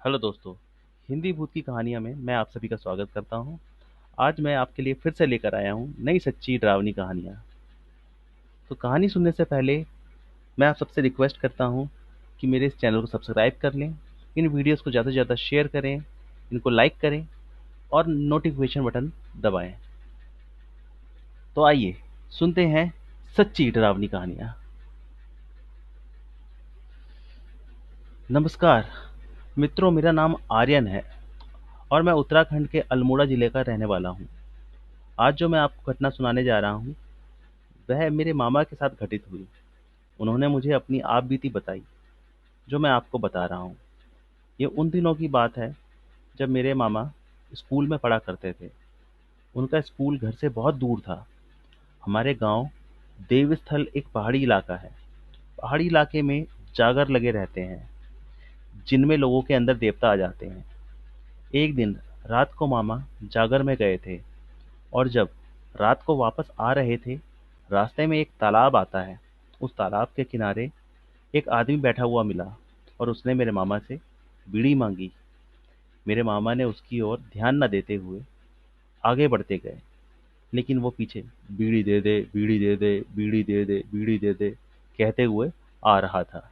Hello दोस्तों, हिंदी भूत की कहानियाँ में मैं आप सभी का स्वागत करता हूँ। आज मैं आपके लिए फिर से लेकर आया हूँ नई सच्ची डरावनी कहानियाँ। तो कहानी सुनने से पहले मैं आप सबसे रिक्वेस्ट करता हूँ कि मेरे इस चैनल को सब्सक्राइब कर लें, इन वीडियोस को ज़्यादा से ज़्यादा शेयर करें, इनको लाइक करें और नोटिफिकेशन बटन दबाएँ। तो आइए सुनते हैं सच्ची डरावनी कहानियाँ। नमस्कार मित्रों, मेरा नाम आर्यन है और मैं उत्तराखंड के अल्मोड़ा जिले का रहने वाला हूँ। आज जो मैं आपको घटना सुनाने जा रहा हूँ वह मेरे मामा के साथ घटित हुई। उन्होंने मुझे अपनी आप बीती बताई, जो मैं आपको बता रहा हूँ। ये उन दिनों की बात है जब मेरे मामा स्कूल में पढ़ा करते थे। उनका स्कूल घर से बहुत दूर था। हमारे गांव देवस्थल एक पहाड़ी इलाका है। पहाड़ी इलाके में जागर लगे रहते हैं, जिनमें लोगों के अंदर देवता आ जाते हैं। एक दिन रात को मामा जागर में गए थे और जब रात को वापस आ रहे थे, रास्ते में एक तालाब आता है। उस तालाब के किनारे एक आदमी बैठा हुआ मिला और उसने मेरे मामा से बीड़ी मांगी। मेरे मामा ने उसकी ओर ध्यान न देते हुए आगे बढ़ते गए, लेकिन वो पीछे बीड़ी दे दे, बीड़ी दे दे, बीड़ी दे दे, बीड़ी दे दे कहते हुए आ रहा था।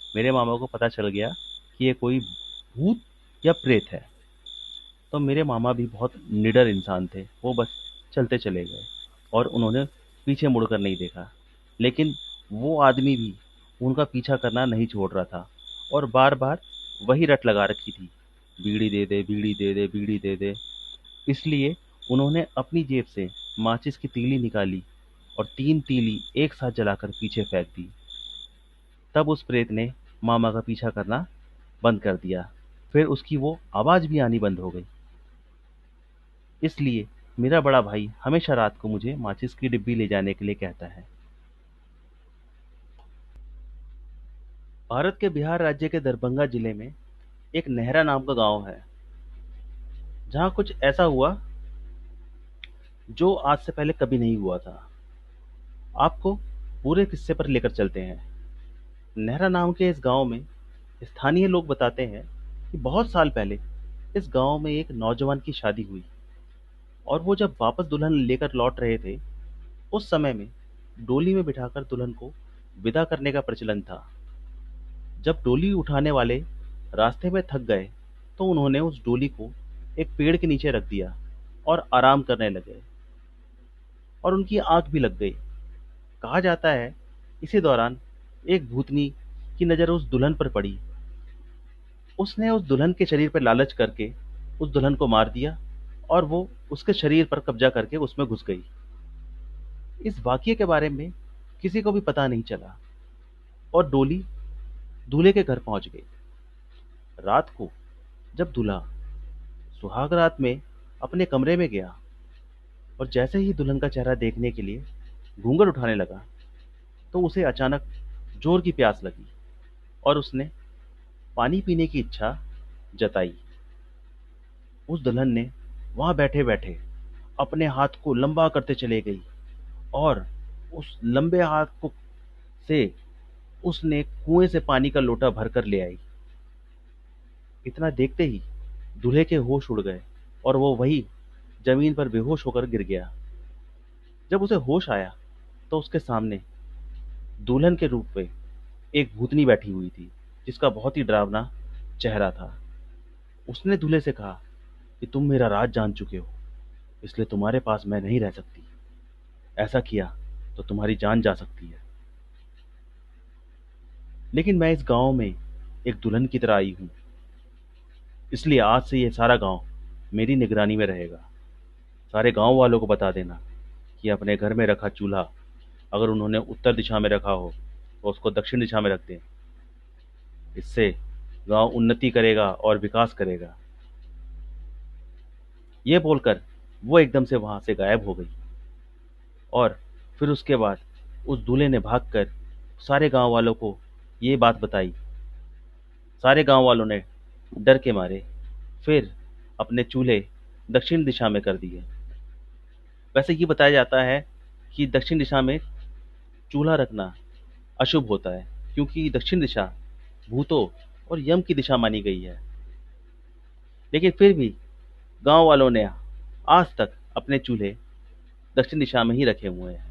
मेरे मामा को पता चल गया कि ये कोई भूत या प्रेत है। तो मेरे मामा भी बहुत निडर इंसान थे, वो बस चलते चले गए और उन्होंने पीछे मुड़कर नहीं देखा। लेकिन वो आदमी भी उनका पीछा करना नहीं छोड़ रहा था और बार बार वही रट लगा रखी थी, बीड़ी दे दे, बीड़ी दे दे, बीड़ी दे दे। इसलिए उन्होंने अपनी जेब से माचिस की तीली निकाली और 3 तीली एक साथ जलाकर पीछे फेंक दी। तब उस प्रेत ने मामा का पीछा करना बंद कर दिया। फिर उसकी वो आवाज भी आनी बंद हो गई। इसलिए मेरा बड़ा भाई हमेशा रात को मुझे माचिस की डिब्बी ले जाने के लिए कहता है। भारत के बिहार राज्य के दरभंगा जिले में एक नेहरा नाम का गांव है, जहां कुछ ऐसा हुआ जो आज से पहले कभी नहीं हुआ था। आपको पूरे किस्से पर लेकर चलते हैं। नेहरा नाम के इस गांव में स्थानीय लोग बताते हैं कि बहुत साल पहले इस गांव में एक नौजवान की शादी हुई और वो जब वापस दुल्हन लेकर लौट रहे थे, उस समय में डोली में बिठाकर दुल्हन को विदा करने का प्रचलन था। जब डोली उठाने वाले रास्ते में थक गए, तो उन्होंने उस डोली को एक पेड़ के नीचे रख दिया और आराम करने लगे और उनकी आंख भी लग गई। कहा जाता है इसी दौरान एक भूतनी की नजर उस दुल्हन पर पड़ी। उसने उस दुल्हन के शरीर पर लालच करके उस दुल्हन को मार दिया और वो उसके शरीर पर कब्जा करके उसमें घुस गई। इस वाकये के बारे में किसी को भी पता नहीं चला और डोली दूल्हे के घर पहुंच गई। रात को जब दूल्हा सुहाग रात में अपने कमरे में गया और जैसे ही दुल्हन का चेहरा देखने के लिए घूंघट उठाने लगा, तो उसे अचानक जोर की प्यास लगी और उसने पानी पीने की इच्छा जताई। उस दुल्हन ने वहां बैठे बैठे अपने हाथ को लंबा करते चले गई और उस लंबे हाथ को से उसने कुएं से पानी का लोटा भरकर ले आई। इतना देखते ही दूल्हे के होश उड़ गए और वो वही जमीन पर बेहोश होकर गिर गया। जब उसे होश आया, तो उसके सामने दुल्हन के रूप में एक भूतनी बैठी हुई थी, जिसका बहुत ही डरावना चेहरा था। उसने दूल्हे से कहा कि तुम मेरा राज जान चुके हो, इसलिए तुम्हारे पास मैं नहीं रह सकती। ऐसा किया तो तुम्हारी जान जा सकती है। लेकिन मैं इस गांव में एक दुल्हन की तरह आई हूं, इसलिए आज से ये सारा गांव मेरी निगरानी में रहेगा। सारे गांव वालों को बता देना कि अपने घर में रखा चूल्हा अगर उन्होंने उत्तर दिशा में रखा हो, तो उसको दक्षिण दिशा में रख दें। इससे गांव उन्नति करेगा और विकास करेगा। ये बोलकर वो एकदम से वहां से गायब हो गई और फिर उसके बाद उस दूल्हे ने भागकर सारे गांव वालों को ये बात बताई। सारे गांव वालों ने डर के मारे फिर अपने चूल्हे दक्षिण दिशा में कर दिए। वैसे ये बताया जाता है कि दक्षिण दिशा में चूल्हा रखना अशुभ होता है, क्योंकि दक्षिण दिशा भूतों और यम की दिशा मानी गई है। लेकिन फिर भी गाँव वालों ने आज तक अपने चूल्हे दक्षिण दिशा में ही रखे हुए हैं।